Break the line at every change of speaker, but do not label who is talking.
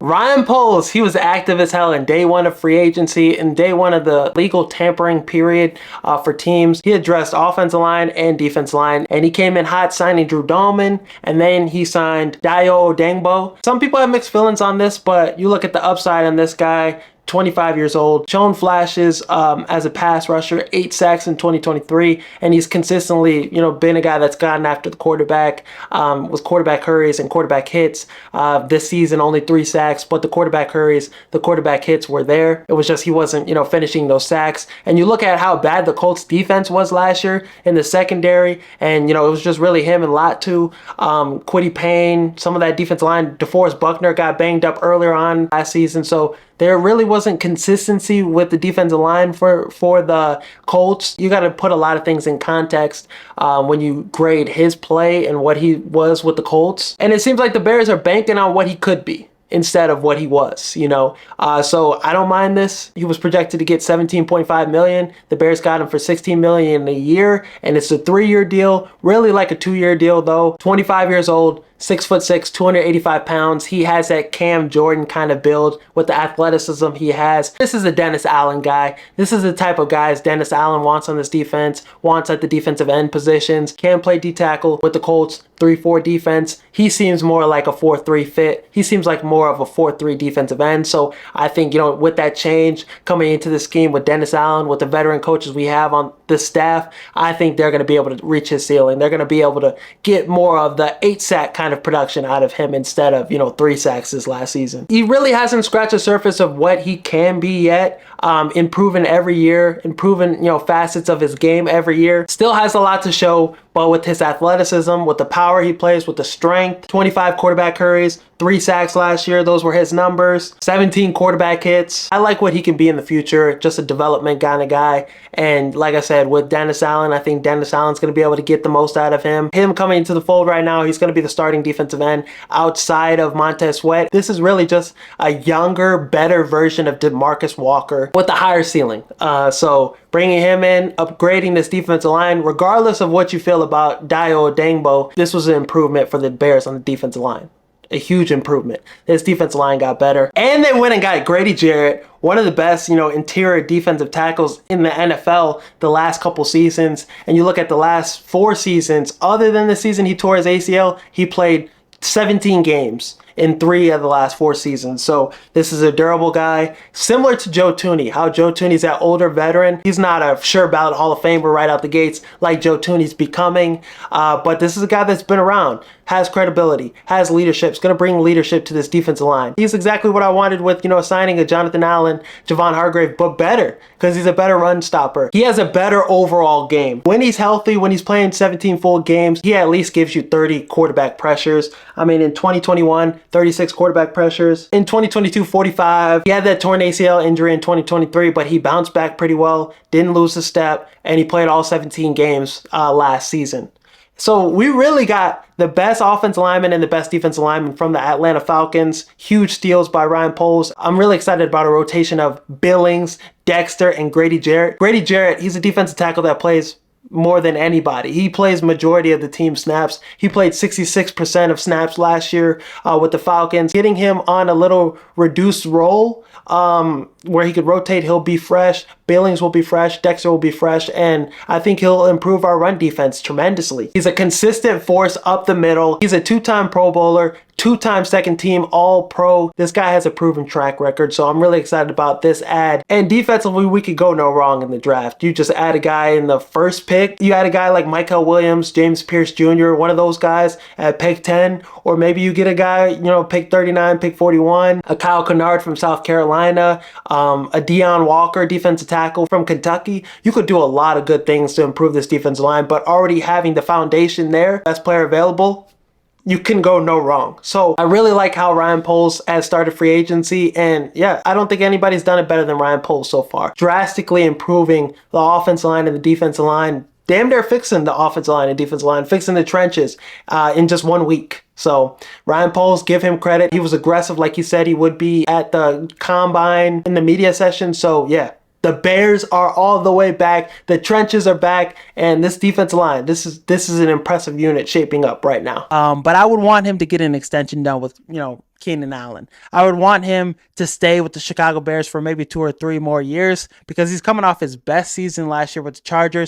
Ryan Poles, he was active as hell in day one of free agency and day one of the legal tampering period for teams. He addressed offensive line and defense line, and he came in hot signing Drew Dalman, and then he signed Dayo Odeyingbo. Some people have mixed feelings on this, but you look at the upside on this guy. 25 years old, shown flashes as a pass rusher, 8 sacks in 2023, and he's consistently, been a guy that's gotten after the quarterback, with quarterback hurries and quarterback hits. This season, only 3 sacks, but the quarterback hurries, the quarterback hits were there. It was just he wasn't, finishing those sacks. And you look at how bad the Colts defense was last year in the secondary, and, it was just really him and Latu, Kwity Paye, some of that defensive line. DeForest Buckner got banged up earlier on last season, so there really wasn't consistency with the defensive line for the Colts. You got to put a lot of things in context when you grade his play and what he was with the Colts. And it seems like the Bears are banking on what he could be instead of what he was, so I don't mind this. He was projected to get $17.5 million. The Bears got him for $16 million a year, and it's a 3-year deal, really like a 2-year deal though. 25 years old, 6'6", 285 pounds. He has that Cam Jordan kind of build with the athleticism he has. This is a Dennis Allen guy. This is the type of guys Dennis Allen wants on this defense, wants at the defensive end positions. Can play D-tackle with the Colts, 3-4 defense. He seems more like a 4-3 fit. He seems like more of a 4-3 defensive end. So I think, with that change coming into the scheme with Dennis Allen, with the veteran coaches we have on the staff, I think they're going to be able to reach his ceiling. They're going to be able to get more of the 8-sack kind of production out of him instead of 3 sacks this last season. He really hasn't scratched the surface of what he can be yet. Improving every year, improving facets of his game every year. Still has a lot to show, but with his athleticism, with the power he plays, with the strength, 25 quarterback hurries, 3 sacks last year, those were his numbers. 17 quarterback hits. I like what he can be in the future, just a development kind of guy. And like I said, with Dennis Allen, I think Dennis Allen's going to be able to get the most out of him. Him coming into the fold right now, he's going to be the starting defensive end outside of Montez Sweat. This is really just a younger, better version of DeMarcus Walker with a higher ceiling. So bringing him in, upgrading this defensive line, regardless of what you feel about Dayo Odeyingbo, this was an improvement for the Bears on the defensive line. A huge improvement. This defensive line got better. And they went and got Grady Jarrett, one of the best, interior defensive tackles in the NFL the last couple seasons. And you look at the last 4 seasons, other than the season he tore his ACL, he played 17 games in 3 of the last 4 seasons. So this is a durable guy, similar to Joe Thuney. How Joe Thuney's that older veteran. He's not a sure ballot Hall of Famer right out the gates like Joe Thuney's becoming, but this is a guy that's been around, has credibility, has leadership, is going to bring leadership to this defensive line. He's exactly what I wanted with, signing a Jonathan Allen, Javon Hargrave, but better, because he's a better run stopper. He has a better overall game. When he's healthy, when he's playing 17 full games, he at least gives you 30 quarterback pressures. I mean, in 2021, 36 quarterback pressures. In 2022, 45. He had that torn ACL injury in 2023, but he bounced back pretty well, didn't lose a step, and he played all 17 games last season. So we really got the best offensive lineman and the best defensive lineman from the Atlanta Falcons. Huge steals by Ryan Poles. I'm really excited about a rotation of Billings, Dexter, and Grady Jarrett. Grady Jarrett, he's a defensive tackle that plays more than anybody. He plays majority of the team snaps. He played 66% of snaps last year with the Falcons. Getting him on a little reduced role where he could rotate, he'll be fresh. Billings will be fresh. Dexter will be fresh. And I think he'll improve our run defense tremendously. He's a consistent force up the middle. He's a 2-time Pro Bowler, 2-time second team All-Pro. This guy has a proven track record, so I'm really excited about this ad. And defensively, we could go no wrong in the draft. You just add a guy in the first pick. You add a guy like Mykel Williams, James Pierce Jr., one of those guys at pick 10. Or maybe you get a guy, pick 39, pick 41, a Kyle Kennard from South Carolina, a Deion Walker, defensive tackle from Kentucky. You could do a lot of good things to improve this defensive line, but already having the foundation there, best player available, you can go no wrong. So I really like how Ryan Poles has started free agency, and yeah, I don't think anybody's done it better than Ryan Poles so far. Drastically improving the offensive line and the defensive line, damn near fixing the offensive line and defensive line, fixing the trenches in just 1 week. So Ryan Poles, give him credit. He was aggressive like he said he would be at the combine in the media session. So yeah, The Bears are all the way back. The trenches are back, and this defensive line, this is an impressive unit shaping up right now.
But I would want him to get an extension done with, Keenan Allen. I would want him to stay with the Chicago Bears for maybe 2 or 3 more years because he's coming off his best season last year with the Chargers.